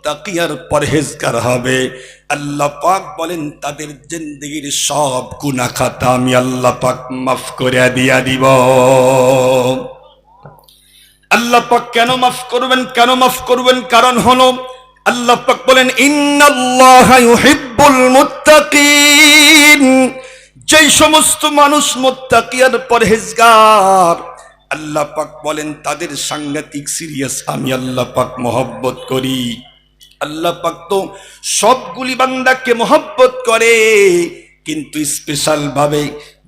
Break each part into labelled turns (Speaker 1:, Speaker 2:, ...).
Speaker 1: মুত্তাকি আর পরহেজগার হবে, আল্লাহ পাক বলেন তাদের জিন্দেগির সব গুনাহ খাতা আমি আল্লাহ পাক মাফ করে দিয়া দিব। আল্লাহ পাক কেন মাফ করবেন? কেন মাফ করবেন? কারণ হলো আল্লাহ পাক বলেন ইন্নাল্লাহা ইউহিব্বুল মুত্তাকিন। যেই সমস্ত মানুষ মুত্তাকি আর পরহেজগার, আল্লাহ পাক বলেন তাদের সাংঘাতিক সিরিয়াস আমি আল্লাহ পাক মহব্বত করি। আল্লাহ পাক তো সবগুলি বান্দাকে মহব্বত করে, কিন্তু স্পেশাল ভাবে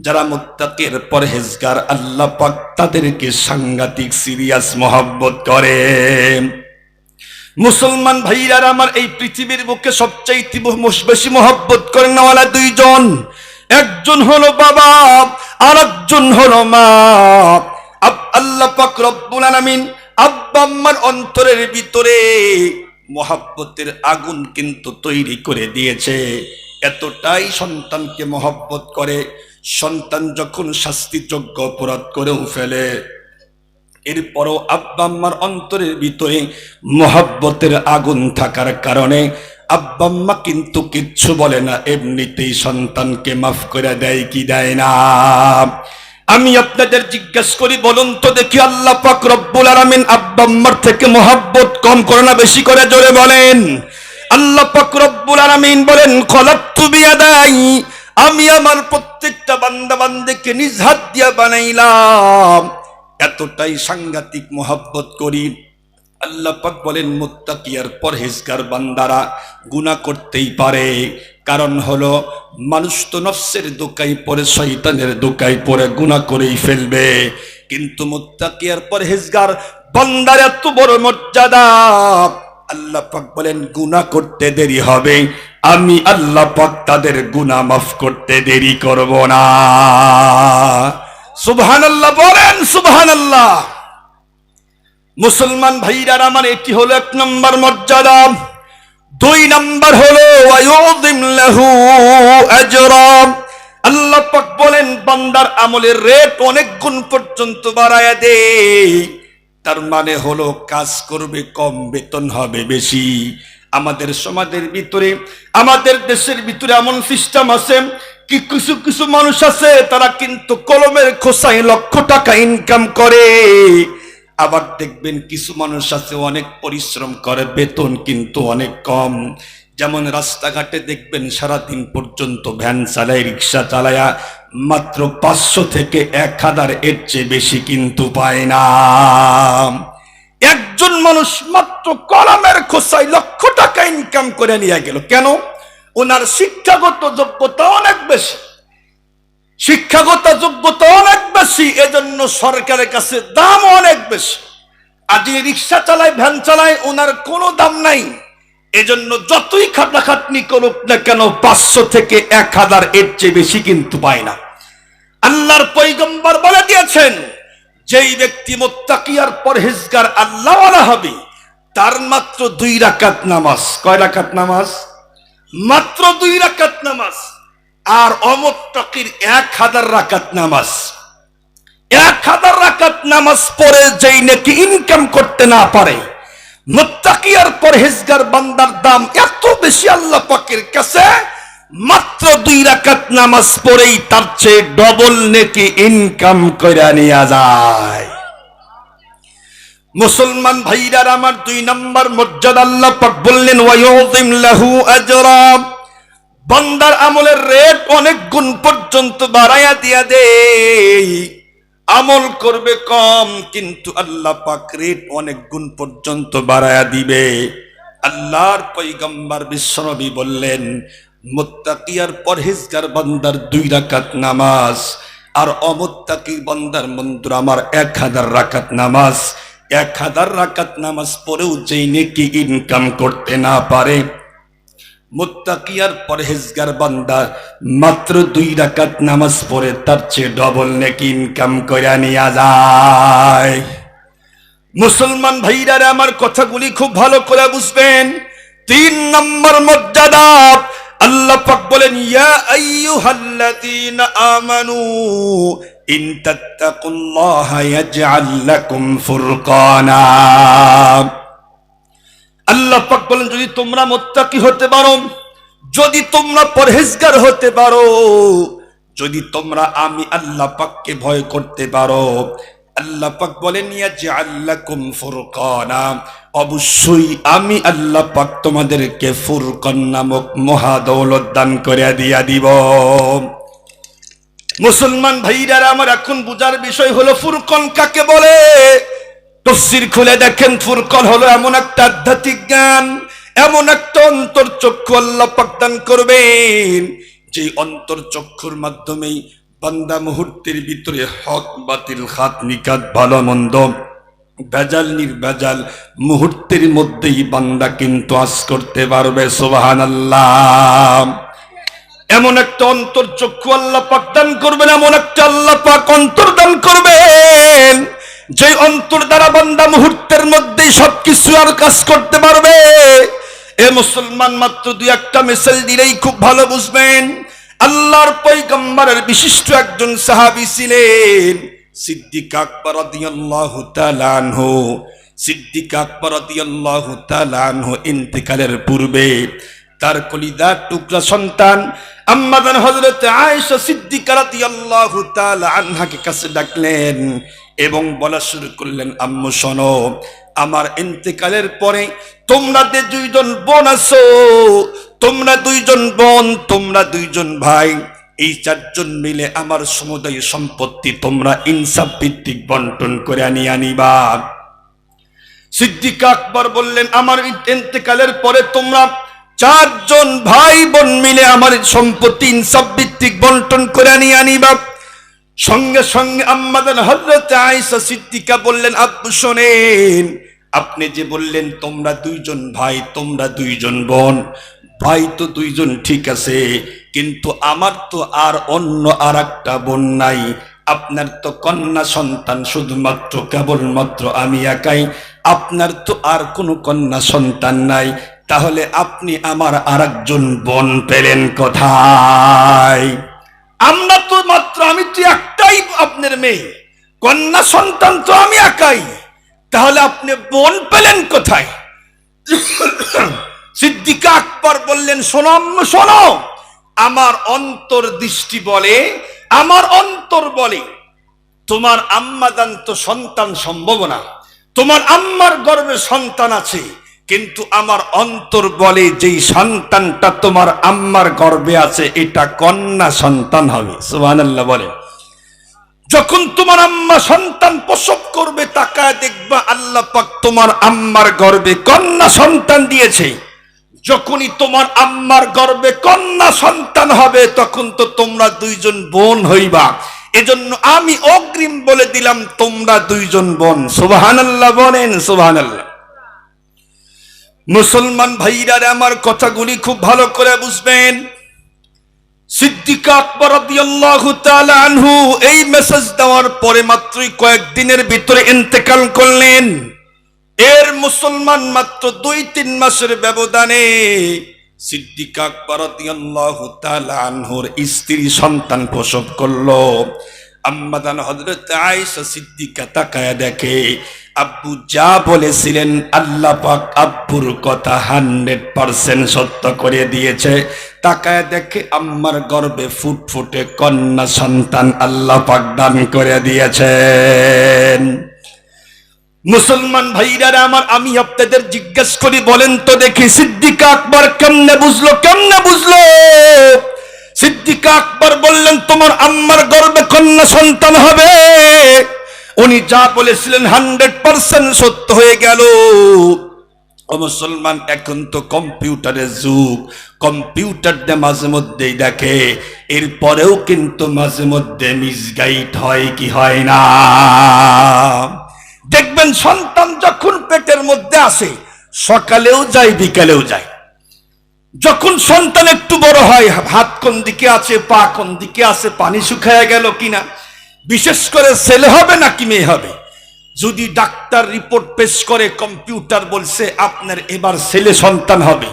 Speaker 1: যারা মুত্তাকি আর পরহেজগার আল্লাহ পাক তাদেরকে সাংঘাতিক সিরিয়াস মহব্বত করে। মুসলমান ভাইরা আমার, এই পৃথিবীর বুকে সবচাইতে বেশি মহব্বত করেন ওয়ালা দুইজন, একজন হলো বাবা আর একজন হলো মা। আল্লাহ পাক রব্বুল আলামিন আব্বা আম্মার অন্তরের ভিতরে মহব্বতের আগুন কিন্তু তৈরি করে দিয়েছে। এতটাই সন্তানকে মহব্বত করে, সন্তান যখন শাস্তিযোগ্য অপরাধ করেও ফেলে, এরপরও আব্বা আম্মার অন্তরের ভিতরে মহব্বতের আগুন থাকার কারণে আব্বা আম্মা কিন্তু কিচ্ছু বলে না, এমনিতেই সন্তানকে মাফ করে দেয় কি দেয় না? আমি আপনাদের জিজ্ঞেস করি, বলুন তো দেখি, আল্লাহ পাক রব্বুল আলামিন আব্বা আম্মার থেকে মহব্বত কম করে না বেশি করে? জোরে বলেন। আল্লাহ পাক রব্বুল আলামিন বলেন খলাকতু বিয়াদাই, আমি আমার প্রত্যেকটা বান্দা বান্দাকে নিজ হাত দিয়ে বানাইলাম। এতটাই সাংঘাতিক মহব্বত করি। আল্লাহ পাক বলেন মুত্তাকি আর পরহেজগার বান্দারা গুনাহ করতেই পারে, কারণ হলো মানুষ তো নফসের দোকায় পড়ে, শয়তানের দোকায় পড়ে গুনাহ করেই ফেলবে, কিন্তু মুত্তাকি আর পরহেজগার বান্দার এত বড় মর্যাদা, আল্লাহ পাক বলেন গুনাহ করতে দেরি হবে, আমি আল্লাহ পাক তাদের গুনাহ মাফ করতে দেরি করব না। সুবহানাল্লাহ বলেন, সুবহানাল্লাহ। মুসলমান ভাইরা আমার, এটি হলো এক নম্বর মর্যাদা। দুই নম্বর হলো ওয়ায়ুযিম লাহু আজরা। আল্লাহ পাক বলেন বান্দার আমলের রেট অনেক গুণ পর্যন্ত বাড়ায়া দেয়। তার মানে হলো কাজ করবে কম, বেতন হবে বেশি। আমাদের সমাজের ভিতরে, আমাদের দেশের ভিতরে এমন সিস্টেম আছে কি, কিছু কিছু মানুষ আছে তারা কিন্তু কলমের খোসায় লক্ষ টাকা ইনকাম করে। আবার দেখবেন কিছু মানুষ আছে অনেক পরিশ্রম করে, বেতন কিন্তু অনেক কম। যেমন রাস্তাঘাটে দেখবেন সারাদিন পর্যন্ত ভ্যান চালায়, রিক্সা চালায়া মাত্র 500 থেকে 1000, এর চেয়ে বেশি কিন্তু পায় না। একজন মানুষ মাত্র কলমের খোসায় লক্ষ টাকা ইনকাম করে নিয়ে গেল, কেন? ওনার শিক্ষাগত যোগ্যতা অনেক বেশি, শিক্ষাগত যোগ্যতা অনেক বেশি, এজন্য সরকারের কাছে দাম অনেক বেশি। আজ রিক্সা চালায়, ভ্যান চালায়, ওনার কোনো দাম নাই। এজন্য যতই খাটাখাটনি করুক না কেন 500 থেকে 1000, এর চেয়ে বেশি কিন্তু পায় না। আল্লাহর পয়গম্বর বলে দিয়েছেন, যেই ব্যক্তি মুত্তাকি আর পরহেজগার আল্লাহওয়ালা হবে, তার মাত্র 2 রাকাত নামাজ। কয় রাকাত নামাজ? মাত্র 2 রাকাত নামাজ। আর অমুত্তাকির 1000 রাকাত নামাজ। 1000 রাকাত নামাজ পড়ে যেই নাকি ইনকাম করতে না পারে, মুত্তাকি আর পরহেজগার বান্দার দাম এত বেশি আল্লাহ পাকের কাছে, মাত্র 2 রাকাত নামাজ পড়েই তার চেয়ে ডবল নেকি ইনকাম করে নিয়ে যায়। মুসলমান ভাইরা আমার, 2 নম্বর মর্যাদা আল্লাহ পাক বললেন ওয়ায়ুযিম লাহু আজরা। বান্দার আমলের রেট অনেক গুণ পর্যন্ত বাড়ায়া দিয়া দেয়। আমল করবে কম, কিন্তু আল্লাহ পাক রেট অনেক গুণ পর্যন্ত বাড়ায়া দিবে। আল্লাহর পয়গম্বর বিশ্বনবী বললেন মুত্তাকি আর পরহেজগার বান্দার 2 রাকাত নামাজ, আর অমুত্তাকি বান্দার মন্দির আমার 1000 রাকাত নামাজ। 1000 রাকাত নামাজ পড়েও যেই নেকি ইনকাম করতে না পারে, মুত্তাকি আর পরহেজগার বান্দা মাত্র 2 রাকাত নামাজ পড়ে তার চেয়ে ডবল নেকি ইনকাম করে নিয়ে যায়। মুসলমান ভাইরা আমার, কথাগুলি খুব ভালো করে বুঝবেন। 3 নম্বর মর্যাদা আল্লাহ পাক বলেন ইয়া আইয়ুহাল্লাযীনা আমানু ইন তাত্তাকুল্লাহা ইয়াজআল লাকুম ফুরকানা। আল্লাহ পাক বলেন যদি তোমরা মুত্তাকি হতে পারো, যদি তোমরা পরহেজগার হতে পারো, যদি তোমরা আমি আল্লাহ পাককে ভয় করতে পারো, আল্লাহ পাক বলেন ইয়াজআল লাকুম ফুরকানা, অবশ্যই আমি আল্লাহ পাক তোমাদেরকে ফুরকান নামক মহাদৌলত দান করে দিয়া দিব। মুসলমান ভাইরা আমার, এখন বুঝার বিষয় হলো ফুরকান কাকে বলে। তাফসীর খুলে দেখেন, ফুরকান হলো এমন একটা আধ্যাত্মিক জ্ঞান, এমন একটা অন্তরচক্ষু আল্লাহ পাক দান করবেন, যে অন্তরচক্ষুর মাধ্যমেই বান্দা মুহূর্তের ভিতরে হক বাতিল খাত নিকাত ভালো মন্দ ভেজাল নির্ভেজাল মুহূর্তের মধ্যেই বান্দা কিন্তু আজ করতে পারবে। সুবহানাল্লাহ। এমন একটা অন্তরচক্ষু আল্লাহ পাক দান করবেন, এমন একটা আল্লাহ পাক অন্তর দান করবেন, যে অন্তর দ্বারা বান্দা মুহূর্তের মধ্যেই সবকিছু আর কাজ করতে পারবে। এ মুসলমান, মাত্র দুই একটা মিসাল দিলেই খুব ভালো বুঝবেন। আল্লাহর পয়গম্বরের বিশিষ্ট একজন সাহাবী ছিলেন সিদ্দিক আকবর রাদিয়াল্লাহু তাআলা আনহু। সিদ্দিক আকবর রাদিয়াল্লাহু তাআলা আনহু ইন্তেকালের পূর্বে তার কলিজার টুকরা সন্তান আম্মা জান হযরত আয়েশা সিদ্দিকা রাদিয়াল্লাহু তাআলা আনহাকে কাছে ডাকলেন এবং বলা শুরু করলেন, আম্মু শোনো, আমার ইন্তেকালের পরে তোমরা যে দুইজন বোন আছো, তোমরা দুইজন বোন, তোমরা দুইজন ভাই, এই চারজন মিলে আমার সমুদায় সম্পত্তি তোমরা ইনসাফ ভিত্তিক বন্টন করে আনিবা। সিদ্দিক আকবর বললেন, আমার ইন্তেকালের পরে তোমরা চারজন ভাই বোন মিলে আমার সম্পত্তি ইনসাফ ভিত্তিক বন্টন করে আনিবা। সঙ্গে সঙ্গে আম্মা জান হযরত আয়েশা সিদ্দিকা বললেন, আব্বু শোনেন, আপনি যে বললেন তোমরা দুইজন ভাই, তোমরা দুইজন বোন, ভাই তো দুইজন ঠিক আছে, কিন্তু আমার তো আর অন্য আর একটা বোন নাই, আপনার তো কন্যা সন্তান শুধুমাত্র কেবলমাত্র আমি একাই, আপনার তো আর কোনো কন্যা সন্তান নাই, তাহলে আপনি আমার আর একজন বোন পেলেন কোথায়? আমরা তো মাত্র, আমি তো একটাই আপনার মেয়ে, কন্যা সন্তান তো আমি একাই, তাহলে আপনি বোন পেলেন কোথায়? সিদ্দিক আকবর বললেন, শোনো আম্মু শোনো, আমার অন্তর দৃষ্টি বলে, আমার অন্তর বলে তোমার আম্মা জান তো সন্তান সম্ভব না, তোমার আম্মার গর্ভে সন্তান আছে, কিন্তু আমার অন্তর বলে যেই সন্তানটা তোমার আম্মার গর্ভে আছে এটা কন্যা সন্তান হবে। সুবহানাল্লাহ বলে। যখন তোমার আম্মা সন্তান প্রসব করবে, তাকায় দেখবা আল্লাহ পাক তোমার আম্মার গর্ভে কন্যা সন্তান দিয়েছে। যখনই তোমার আম্মার গর্ভে কন্যা সন্তান হবে, তখন তো তোমরা দুইজন বোন হইবা। এজন্য আমি অগ্রিম বলে দিলাম তোমরা দুইজন বোন। সুবহানাল্লাহ বলেন, সুবহানাল্লাহ। মুসলমান ভাইরা আমার কথাগুলি খুব ভালো করে বুঝবেন। সিদ্দিক আকবর রাদিয়াল্লাহু তাআলা আনহু এই মেসেজ দেওয়ার পরে মাত্রই কয়েকদিনের ভিতরে ইন্তেকাল করলেন। এর মুসলমান মাত্র 2-3 মাসের ব্যবধানে সিদ্দিক আকবর রাদিয়াল্লাহু তাআলা আনহুর স্ত্রী সন্তান প্রসব করলো। আম্মা জান হযরত আয়েশা সিদ্দিকা তাকায়া দেখে আব্বু যা বলেছিলেন আল্লাহ পাক আব্বুর কথা 100% সত্য করে দিয়েছে। তাকায়া দেখে আম্মার গর্ভে ফুটফুটে কন্যা সন্তান আল্লাহ পাক দান করে দিয়েছেন। মুসলমান ভাইরা আমার, আমি আপনাদের জিজ্ঞেস করি, বলেন তো দেখি সিদ্দিক আকবর কেমনে বুঝলো, কেমনে বুঝলো? সিদ্দিক আকবর বললেন তোমার আম্মার গর্ভে কন্যা সন্তান হবে, উনি যা বলেছিলেন 100% সত্য হয়ে গেল। ও মুসলমান, এখন তো কম্পিউটারের যুগ, কম্পিউটার দিয়ে মাঝে মধ্যেই দেখে, এরপরেও কিন্তু মাঝে মধ্যে মিসগাইড হয় কি হয় না? দেখবেন সন্তান যখন পেটের মধ্যে আসে, সকালেও যায় বিকালেও যায়। যখন সন্তান একটু বড় হয়, হাত কোন দিকে আছে, পা কোন দিকে আছে, পানি শুকায় গেল কিনা, বিশেষ করে ছেলে হবে নাকি মেয়ে হবে, যদি ডাক্তার রিপোর্ট পেশ করে, কম্পিউটার বলছে আপনার এবার ছেলে সন্তান হবে,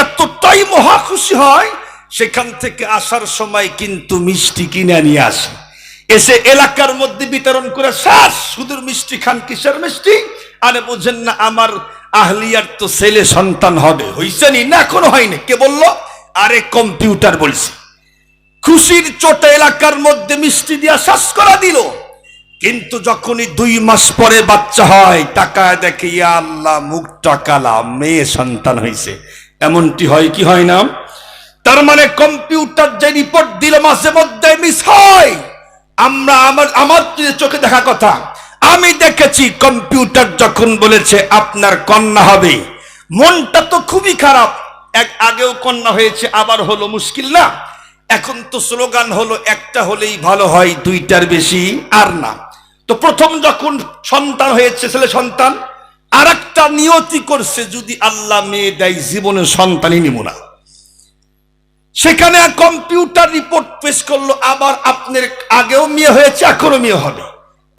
Speaker 1: এতটাই মহা খুশি হয়, সেখান থেকে আসার সময় কিন্তু মিষ্টি কিনে নিয়ে আসে, এসে এলাকার মধ্যে বিতরণ করে শেষ। শুধু মিষ্টি খান, কিসের মিষ্টি? আরে বোঝেন না, আহলিয়ার তো ছেলে সন্তান হবে, হইছে নি না? এখনো হয়নি। কে বললো? আরে কম্পিউটার বলছি। খুশির চোটে এলাকার মধ্যে মিষ্টি দিয়া শ্বাস করা দিল, কিন্তু যখনই 2 মাস পরে বাচ্চা হয়, তাকায় দেখে ইয়া আল্লাহ, মুখ টাকালা, মেয়ে সন্তান হয়েছে। এমনটি হয় কি হয় না? তার মানে কম্পিউটার যে রিপোর্ট দিল মাঝে মধ্যে মিস হয়। আমার চোখে দেখা কথা, আমি দেখেছি কম্পিউটার যখন বলেছে আপনার কন্যা হবে, মনটা তো খুবই খারাপ। আগেও কন্যা হয়েছে, আবার হলো, মুশকিল না? এখন তো স্লোগান হলো একটা হলেই ভালো হয়, 2টার বেশি আর না। তো প্রথম যখন সন্তান হয়েছে, ছেলে সন্তান, আর একটা নিয়তি করছে, যদি আল্লাহ মেয়ে দেয় জীবনে সন্তানই নিব না। সেখানে কম্পিউটার রিপোর্ট পেশ করলো, আবার আপনার আগেও মেয়ে হয়েছে, এখনো মেয়ে হবে।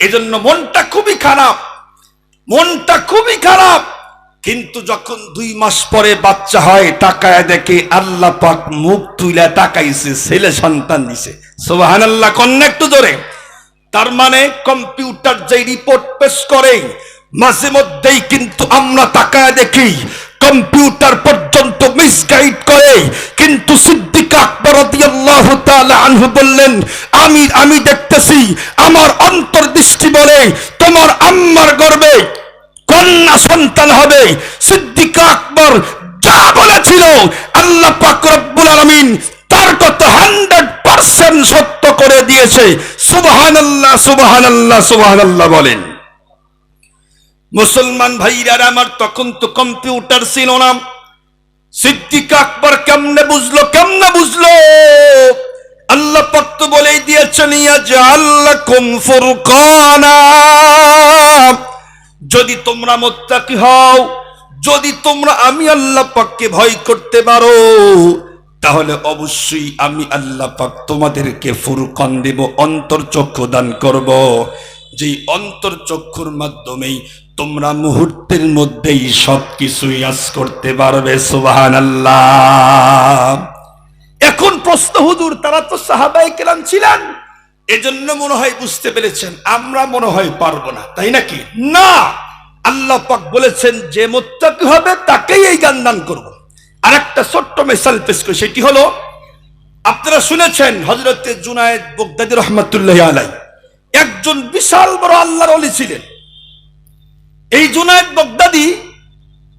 Speaker 1: এজন্য মনটা খুবই খারাপ, মনটা খুবই খারাপ। কিন্তু যখন 2 মাস পরে বাচ্চা হয়, তাকায় দেখে আল্লাহ পাক মুখ তুইলা তাকাইছে, ছেলে সন্তান দিছে। সুবহানাল্লাহ, কন্যা একটু জোরে। তার মানে কম্পিউটার যে রিপোর্ট পেশ করে, মাঝে মধ্যেই কিন্তু আমরা তাকায় দেখি কম্পিউটার পর্যন্ত মিসগাইড করে। কিন্তু সিদ্দিক আকবর রাদিয়াল্লাহু তাআলা আনহু বললেন, আমি দেখতেছি, আমার অন্তর্দৃষ্টি বলে তোমার আম্মার গর্ভে কন্যা সন্তান হবে। সিদ্দিক আকবর যা বলেছিল, আল্লাহ পাক রব্বুল আলামিন তার কথা 100% সত্য করে দিয়েছে। সুবহানাল্লাহ, সুবহানাল্লাহ, সুবহানাল্লাহ বলেন। মুসলমান ভাইরা আমার, তখন তো কম্পিউটার ছিল না। সিদ্দিক আকবর কেমনে বুঝলো? আল্লাহ পাক তো বলেই দিয়েছেন, ইয়াজআল লাকুম ফুরকানা, যদি তোমরা মুত্তাকি হও, যদি তোমরা আমি আল্লাহ পাককে ভয় করতে পারো, তাহলে অবশ্যই আমি আল্লাহ পাক তোমাদেরকে ফুরকান দেব, অন্তর্চক্ষু দান করব। যেই অন্তর্চক্ষুর মাধ্যমেই তোমরা মুহূর্তের মধ্যেই সবকিছু ইয়াস করতে পারবে। সুবহানাল্লাহ। এখন প্রশ্ন, হুজুর তারা তো সাহাবায়ে কেরাম ছিলেন, এজন্য মনে হয় বুঝতে পেরেছেন, আমরা মনে হয় পারবো না, তাই নাকি? না, আল্লাহ পাক বলেছেন যে মুত্তাকি হবে তাকেই এই জ্ঞান দান করব। আর একটা ছোট্ট মিসাল পেশ করি, সেটি হলো, আপনারা শুনেছেন হযরতে জুনায়েদ বাগদাদী রাহমাতুল্লাহি আলাইহি একজন বিশাল বড় আল্লাহর ওলি ছিলেন। এই জুনায়েদ বাগদাদী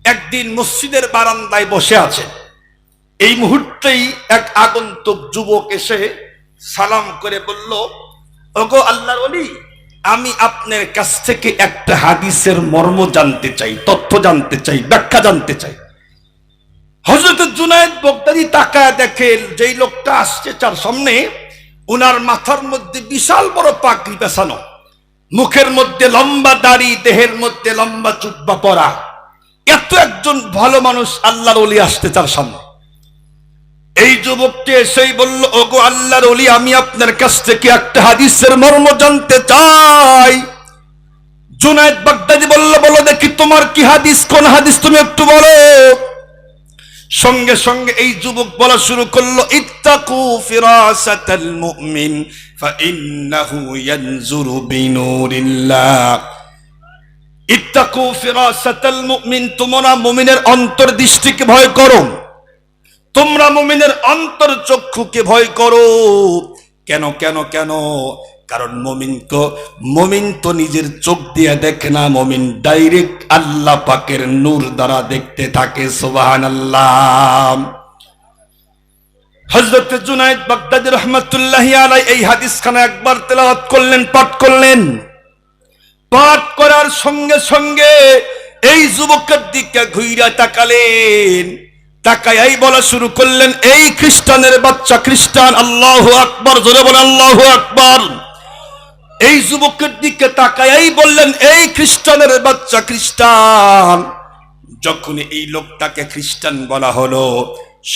Speaker 1: একদিন মসজিদের বারান্দায় বসে আছেন। এই মুহূর্তেই এক আগন্তুক যুবক এসে সালাম করে বলল, ওগো আল্লাহর ওলি, আমি আপনার কাছ থেকে একটা হাদিসের মর্ম জানতে চাই, তথ্য জানতে চাই, ব্যাখ্যা জানতে চাই। হযরত জুনায়েদ বাগদাদী তাকায় দেখেন, যেই লোকটা আসছে তার সামনে, উনার মাথার মধ্যে বিশাল বড় পাগড়ি পেছানো, মুখের মধ্যে লম্বা দাড়ি, দেহের মধ্যে লম্বা জুব্বা পরা। এত একজন ভালো মানুষ আল্লাহর ওলি আসতে তার সামনে। এই যুবকটি এসেই বলল, ওগো আল্লাহর ওলি, আমি আপনার কাছ থেকে একটা হাদিসের মর্ম জানতে চাই। জুনায়েদ বাগদাদী বলল, বলো দেখি তোমার কি হাদিস, কোন হাদিস তুমি একটু বলো। সঙ্গে সঙ্গে এই যুবক বলা শুরু করলো, ইত্তাকু ফিরাসাতাল মুমিন ফাইন্নাহু ইয়ানজুরু বিনুরিল্লাহ। ইত্তাকু ফিরাসাতাল মুমিন, তোমরা মুমিনের অন্তর্দৃষ্টিকে ভয় করো, তোমরা মুমিনের অন্তর্চক্ষুকে ভয় করো। কেন কেন কেন? কারণ মুমিন তো নিজের চোখ দিয়ে দেখে না, মুমিন ডাইরেক্ট আল্লাহ পাকের নূর দ্বারা দেখতে থাকে। সুবহানাল্লাহ। হযরত জুনায়েদ বাগদাদী রাহমাতুল্লাহি আলাইহি এই হাদিসখানা একবার তেলাওয়াত করলেন, পাঠ করলেন। পাঠ করার সঙ্গে সঙ্গে এই যুবকের দিকে ঘুইরা তাকালেন, তাকায়াই বলা শুরু করলেন, এই খ্রিস্টানের বাচ্চা খ্রিস্টান, আল্লাহু আকবার, জোরে বলেন আল্লাহু আকবার। এই যুবকের দিকে তাকায়াই বললেন, এই খ্রিস্টানের বাচ্চা খ্রিস্টান। যখন এই লোকটাকে খ্রিস্টান বলা হলো,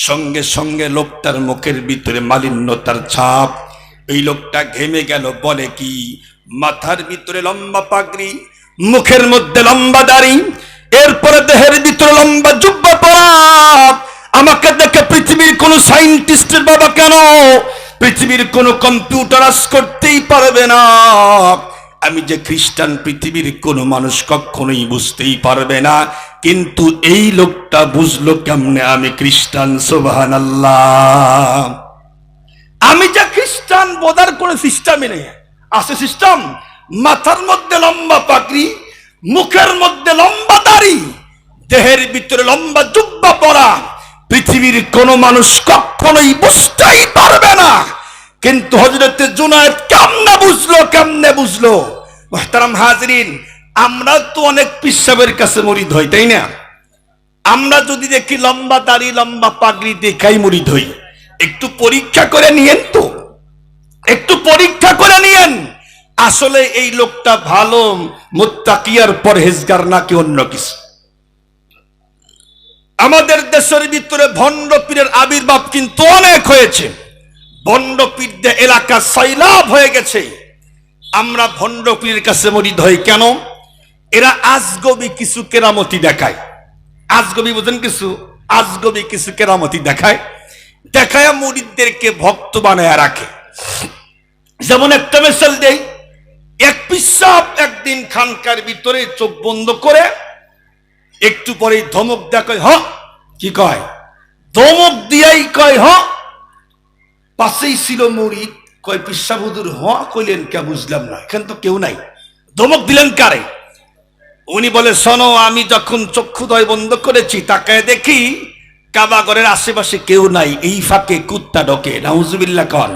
Speaker 1: সঙ্গে সঙ্গে লোকটার মুখের ভিতরে মালিন্যতার ছাপ। এই লোকটা ঘেমে গেল। বলে কি? মাথার ভিতরে লম্বা পাগড়ি, মুখের মধ্যে লম্বা দাড়ি, এরপরে দেহের ভিতরে লম্বা জুব্বা পরা। আমাকে দেখে পৃথিবীর কোন সায়েন্টিস্টের বাবা কেন, পৃথিবীর কোন কম্পিউটার আজ করতেই পারবে না আমি যে খ্রিস্টান, পৃথিবীর কোন মানুষ কখনোই বুঝতেই পারবে না। কিন্তু এই লোকটা বুঝলো কেমনে আমি খ্রিস্টান। সুবহানাল্লাহ। আমি যা খ্রিস্টান বোধার কোন সিস্টেমই নেই। আছে সিস্টেম, মাথার মধ্যে লম্বা পাগড়ি, মুখের মধ্যে লম্বা দাড়ি, দেহের ভিতরে লম্বা জুব্বা পরা। পৃথিবীর কোন মানুষ কখনোই বুঝতেই পারবে না। কিন্তু হযরতে জুনায়েদ কেমনে বুঝলো? মুহতারাম হাজরিন, আমরা তো অনেক পীর সাহেবের কাছে মুরিদ হই, তাই না? আমরা যদি দেখি লম্বা দাড়ি লম্বা পাগড়ি দেখাই মুরিদ হই। একটু পরীক্ষা করে নিয়েন তো, একটু পরীক্ষা করে নিয়েন আসলে এই লোকটা ভালো মুত্তাকি আর পরহেজগার নাকি অন্য কিছু। আমাদের দেশের ভিতরে ভণ্ড পীরের আবির্ভাব কিন্তু অনেক হয়েছে। ভণ্ড পীরদের এলাকা সয়লাভ হয়ে গেছে। আমরা ভণ্ড পীরের কাছে মুরিদ হই কেন? এরা আজগবি কিছু কেরামতি দেখায়। আজগবি বুঝেন কিছু? আজগবি কিছু কেরামতি দেখায়, দেখায় মুরিদদেরকে ভক্ত বানায় রাখে। যেমন একটা মিসাল দেই, এক পিসাব একদিন খানকার ভিতরে চোখ বন্ধ করে একটু পরে ধমক দেখায়, হ কি কয়, ধমক দিয়াই কয় হ। পাশেই ছিল মুরিদ, কয় পিসাব হুজুর হ কইলেন কে বুঝলাম না, এখান তো কেউ নাই, ধমক দিলেন কারে? উনি বলে শোনো, আমি যখন চক্ষুদয় বন্ধ করেছি তাকায় দেখি কাবাগরের আশেপাশে কেউ নাই, এই ফাঁকে কুত্তা ঢোকে। নাউজুবিল্লাহ কন।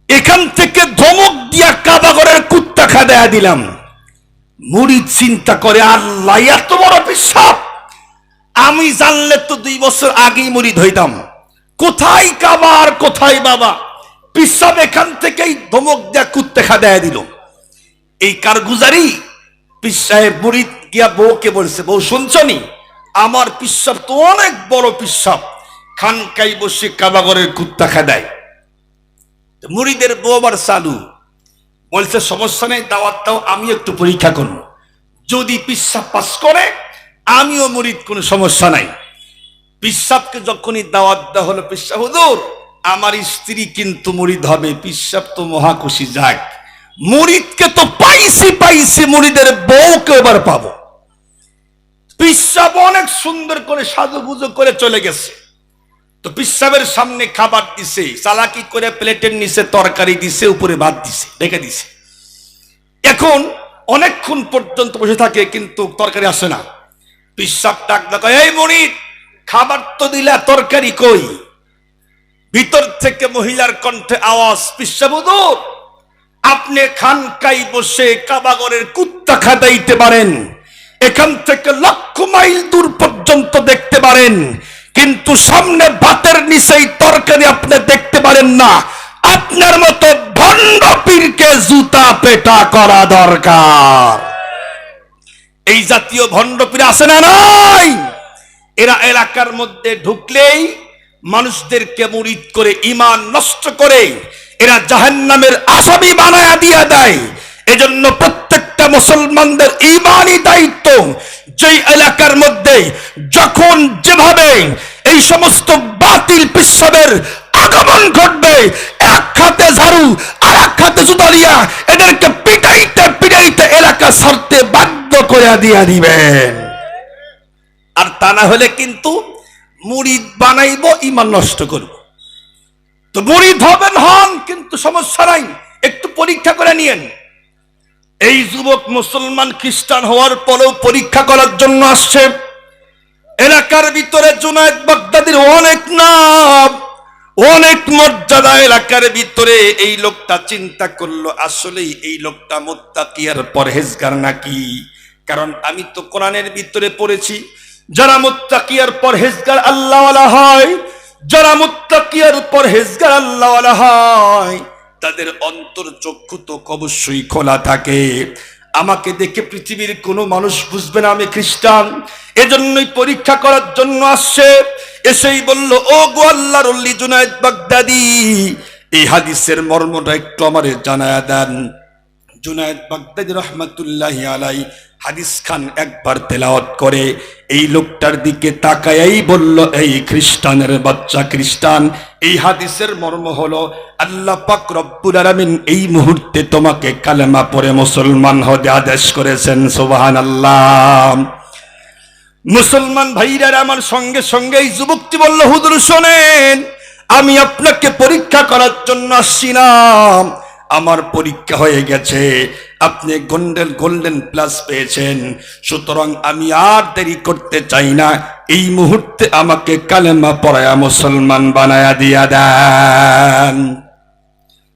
Speaker 1: এখান থেকে ধমক দিয়া কাবাগরের কুত্তা খাদায়া দিলাম। মুরিদ চিন্তা করে, আল্লাহ এত বড় পিসাব, আমি জানলে তো 2 বছর আগেই মুরিদ হইতাম। কোথায় কাবা আর কোথায় বাবা? পিসাব এখান থেকেই ধমক দিয়া কুত্তা খাদায়া দিল। এই কারগুজারি পীর সাহেব মুরিদ গিয়া বউকে বলছে, বউ শুনছনি, আমার পিসাব তো অনেক বড় পিসাব, খানকাই বসে কাবাগরের কুত্তা খাদায়। মুরিদের বউ আবার চালু, বলছে সমস্যা নেই, দাওয়াত দাও, আমি একটু পরীক্ষা করব, যদি পিসাব পাস করে আমিও মুরিদ, কোনো সমস্যা নাই। পিসাবকে যখনই দাওয়াত দেওয়া হলো, পিসাব হুজুর আমার স্ত্রী কিন্তু মুরিদ হবে। পিসাব তো মহা খুশি, যাক মুরিদকে তো পাইছি, মুরিদের বউকে এবার পাবো। পিসাব অনেক সুন্দর করে সাজুগুজু করে চলে গেছে। তো পিসাবের সামনে খাবার দিছে, চালাকি করে প্লেটের নিচে তরকারি দিছে, উপরে ভাত দিছে, রেখে দিছে। এখন অনেকক্ষণ পর্যন্ত বসে থাকে কিন্তু তরকারি আসে না। পিসাব ডাক ডাক, এই মুরিদ খাবার তো দিলা, তরকারি কই? ভিতর থেকে মহিলার কণ্ঠে আওয়াজ, পিসাব হুজুর আপনি খানকাই বসে কাবাগরের কুত্তা খাদাইতে পারেন, এখান থেকে 1,00,000 মাইল দূর পর্যন্ত দেখতে পারেন, কিন্তু সামনে ভাতের নিচেই তরকারি আপনি দেখতে পারেন না। আপনার মতো ভণ্ড পীরকে জুতা পেটা করা দরকার। এই জাতীয় ভণ্ড পীর আছে না নাই? এরা এলাকার মধ্যে ঢুকলেই মানুষদেরকে মুরিদ করে ঈমান নষ্ট করে, এরা জাহান্নামের আসামি বানায়া দিয়া দেয়। এজন্য প্রত্যেকটা মুসলমানদের ঈমানি দায়িত্ব, যেই এলাকার মধ্যে যখন যেভাবে এই সমস্ত বাতিল পিসাবের আগমন ঘটবে, এক হাতে ঝাড়ু আর এক হাতে জুতা দিয়া এদেরকে পিটাইতে এলাকা ছাড়তে বাধ্য করে দিয়া দিবেন। আর তা না হলে কিন্তু মুরিদ বানাইব, ঈমান নষ্ট করব। তো মুরিদ হবেন হন, কিন্তু সমস্যা নাই, একটু পরীক্ষা করে নিয়েন। এই যুবক মুসলমান খ্রিস্টান হওয়ার পরেও পরীক্ষা করার জন্য আসছে। এলাকার ভিতরে জুনায়েদ বাগদাদির অনেক নাম, অনেক মর্যাদা এলাকার ভিতরে। এই লোকটা চিন্তা করলো আসলেই এই লোকটা মুত্তাকি আর পরহেজগার নাকি। কারণ আমি তো কোরআনের ভিতরে পড়েছি, যারা মুত্তাকি আর পরহেজগার আল্লাহওয়ালা হয়, যারা মুত্তাকি আর পরহেজগার আল্লাহওয়ালা হয়, তাদের অন্তর চক্ষু তো অবশ্যই খোলা থাকে। আমাকে দেখে পৃথিবীর কোনো মানুষ বুঝবে না আমি খ্রিস্টান, এজন্যই পরীক্ষা করার জন্য আসছে। এসেই বলল, ও গো আল্লাহর ওলি জুনায়েদ বাগদাদি, এই হাদিসের মর্মটা একটু আমারে জানায়া দেন। জুনায়েদ বাগদাদি রহমাতুল্লাহি আলাইহি হাদিস খান একবার তেলাওয়াত করে এই লোকটার দিকে তাকায়াই বলল, এই খ্রিস্টানের বাচ্চা খ্রিস্টান, এই হাদিসের মর্ম হলো আল্লাহ পাক রব্বুল আলামিন এই মুহূর্তে তোমাকে কালেমা পড়ে মুসলমান হতে আদেশ করেছেন। সুবহানাল্লাহ। মুসলমান ভাইরা আমার সঙ্গে সঙ্গে এই যুবকটি বলল, হুজুর শোনেন, আমি আপনাকে পরীক্ষা করার জন্য আসছি না, আমার পরীক্ষা হয়ে গেছে, আপনি গোল্ডেন প্লাস পেয়েছেন, সুতরাং আমি আর দেরি করতে চাই না, এই মুহূর্তে আমাকে কালেমা পড়ায়া মুসলমান বানায়া দিয়া দেন।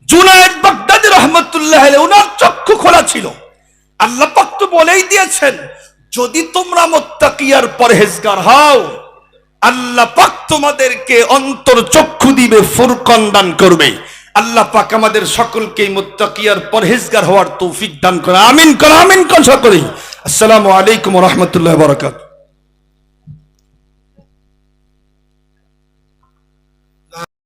Speaker 1: জুনায়েদ বাগদাদী রহমতুল্লাহ আলাইহি, ওনার চক্ষু খোলা ছিল। আল্লাহ পাক তো বলেই দিয়েছেন, যদি তোমরা মুত্তাকি আর পরহেজগার হও, আল্লাহ পাক তোমাদেরকে অন্তর চক্ষু দিবে, ফুরকান দান করবে। আল্লাহ পাক আমাদের সকলকে মুত্তাকি আর পরহেজগার হওয়ার তৌফিক দান করে। আমিন কর, আমিন কর সকলেই। আসসালামু আলাইকুম ওয়া রাহমাতুল্লাহি ওয়া বারাকাতুহু।